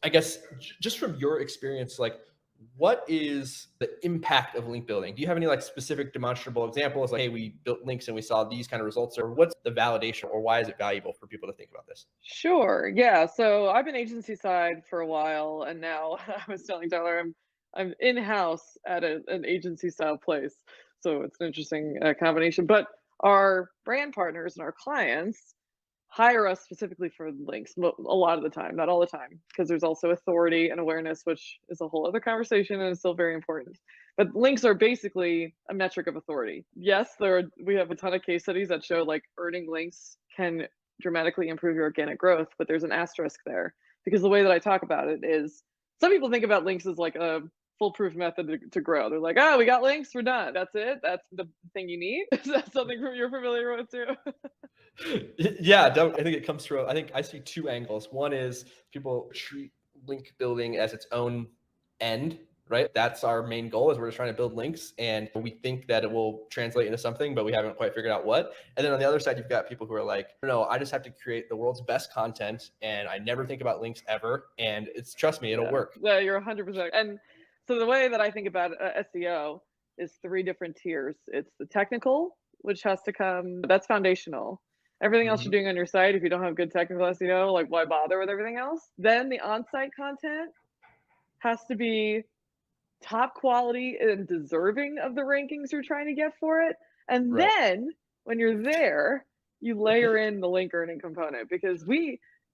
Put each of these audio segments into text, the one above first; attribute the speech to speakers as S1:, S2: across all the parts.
S1: I guess just from your experience, like what is the impact of link building? Do you have any like specific demonstrable examples? Like, hey, we built links and we saw these kind of results, or what's the validation, or why is it valuable for people to think about this?
S2: Sure. Yeah. So I've been agency side for a while, and now I was telling Tyler I'm in house at an agency style place. So it's an interesting combination. But our brand partners and our clients hire us specifically for links a lot of the time, not all the time, because there's also authority and awareness, which is a whole other conversation and is still very important. But links are basically a metric of authority. Yes, we have a ton of case studies that show like earning links can dramatically improve your organic growth, but there's an asterisk there because the way that I talk about it is some people think about links as like a foolproof method to grow. They're like, oh, we got links, we're done. That's it. That's the thing you need. Is that something you're familiar with too?
S1: Yeah, I think it comes through. I think I see two angles. One is people treat link building as its own end, right? That's our main goal is we're just trying to build links and we think that it will translate into something, but we haven't quite figured out what. And then on the other side, you've got people who are like, no, I just have to create the world's best content and I never think about links ever. And trust me, it'll
S2: Yeah,
S1: work.
S2: yeah, you're 100%. And so the way that I think about SEO is three different tiers. It's the technical, which has to come, that's foundational. Everything else you're
S1: Mhm.
S2: doing on your site, if you don't have good technical SEO, like why bother with everything else? Then the on-site content has to be top quality and deserving of the rankings you're trying to get for it. And
S1: Right.
S2: then when you're there, you layer in the link earning component because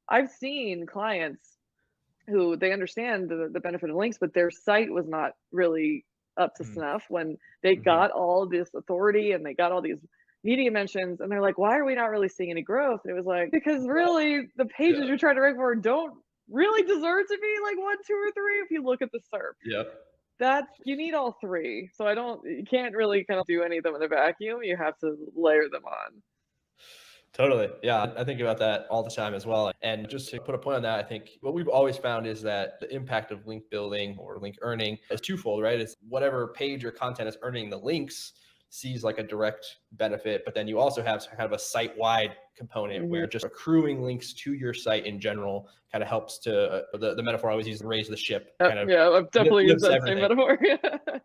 S2: I've seen clients who they understand the benefit of links, but their site was not really up to
S1: Mhm.
S2: snuff when they
S1: Mhm.
S2: got all this authority and they got all these media mentions and they're like, why are we not really seeing any growth? And it was like, because really the pages
S1: Yeah.
S2: you're trying to rank for don't really deserve to be like one, two, or three if you look at the SERP.
S1: Yep.
S2: That's you need all three. So you can't really kind of do any of them in a vacuum. You have to layer them on.
S1: Totally. Yeah. I think about that all the time as well. And just to put a point on that, I think what we've always found is that the impact of link building or link earning is twofold, right? It's whatever page or content is earning the links sees like a direct benefit, but then you also have kind of a site-wide component
S2: Mhm.
S1: where just accruing links to your site in general kind of helps to the metaphor I always use, raise the ship, kind of
S2: Yeah, I've definitely used
S1: lifts
S2: that same
S1: everything.
S2: metaphor. Yeah.